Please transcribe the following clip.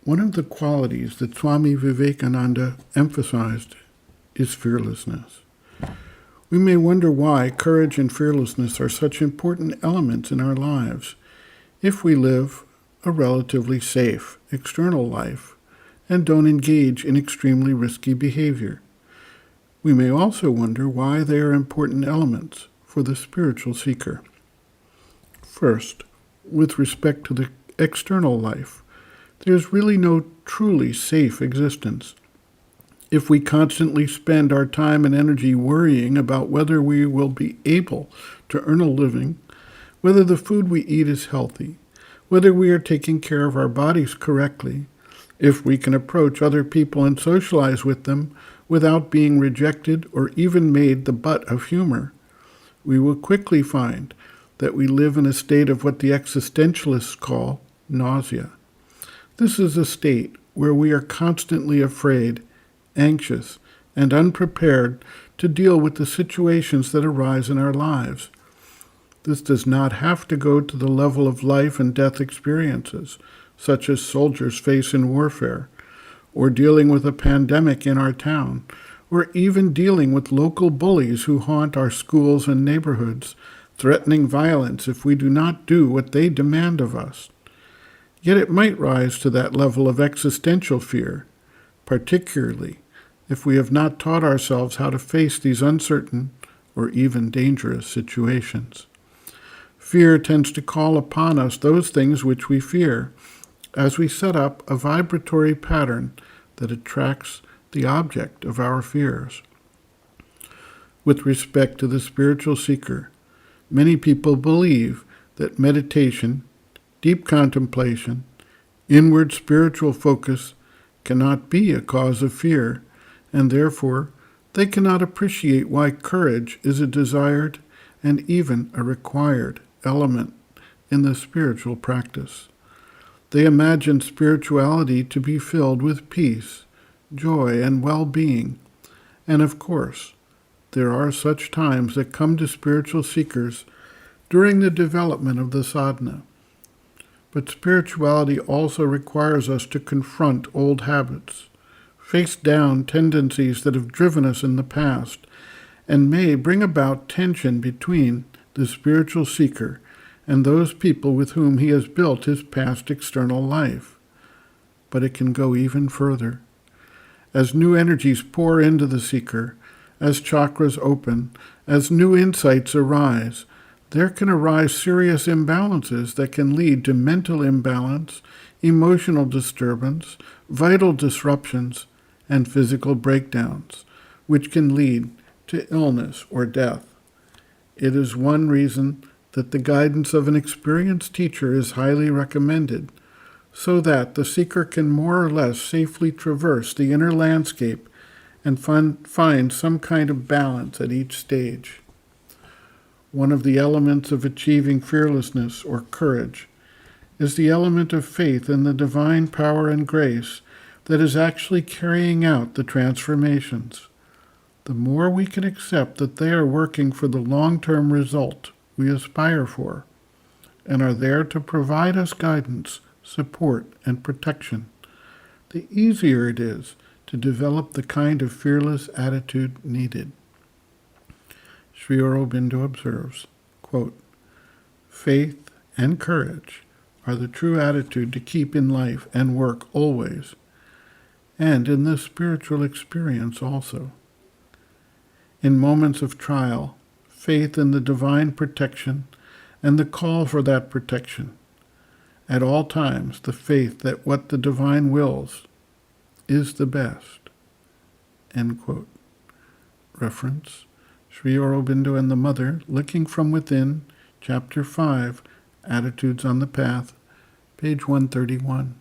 One of the qualities that Swami Vivekananda emphasized is fearlessness. We may wonder why courage and fearlessness are such important elements in our lives if we live a relatively safe external life and don't engage in extremely risky behavior. We may also wonder why they are important elements for the spiritual seeker. First, with respect to the external life, there's really no truly safe existence. If we constantly spend our time and energy worrying about whether we will be able to earn a living, whether the food we eat is healthy, whether we are taking care of our bodies correctly, if we can approach other people and socialize with them without being rejected or even made the butt of humor, we will quickly find that we live in a state of what the existentialists call nausea. This is a state where we are constantly afraid, anxious, and unprepared to deal with the situations that arise in our lives. This does not have to go to the level of life and death experiences, such as soldiers face in warfare, or dealing with a pandemic in our town, or even dealing with local bullies who haunt our schools and neighborhoods, threatening violence if we do not do what they demand of us. Yet it might rise to that level of existential fear, particularly if we have not taught ourselves how to face these uncertain or even dangerous situations. Fear tends to call upon us those things which we fear, as we set up a vibratory pattern that attracts the object of our fears. With respect to the spiritual seeker, many people believe that meditation, deep contemplation, inward spiritual focus cannot be a cause of fear, and therefore they cannot appreciate why courage is a desired and even a required element in the spiritual practice. They imagine spirituality to be filled with peace, joy, and well-being, and of course, there are such times that come to spiritual seekers during the development of the sadhana. But spirituality also requires us to confront old habits, face down tendencies that have driven us in the past, and may bring about tension between the spiritual seeker and those people with whom he has built his past external life. But it can go even further. As new energies pour into the seeker, as chakras open, as new insights arise, there can arise serious imbalances that can lead to mental imbalance, emotional disturbance, vital disruptions, and physical breakdowns, which can lead to illness or death. It is one reason that the guidance of an experienced teacher is highly recommended, so that the seeker can more or less safely traverse the inner landscape and find some kind of balance at each stage. One of the elements of achieving fearlessness or courage is the element of faith in the divine power and grace that is actually carrying out the transformations. The more we can accept that they are working for the long-term result we aspire for, and are there to provide us guidance, support, and protection, the easier it is to develop the kind of fearless attitude needed. Sri Aurobindo observes, quote, "Faith and courage are the true attitude to keep in life and work always, and in this spiritual experience also. In moments of trial, faith in the divine protection and the call for that protection. At all times, the faith that what the divine wills is the best." End quote. Reference, Sri Aurobindo and the Mother, Looking from Within, Chapter 5, Attitudes on the Path, page 131.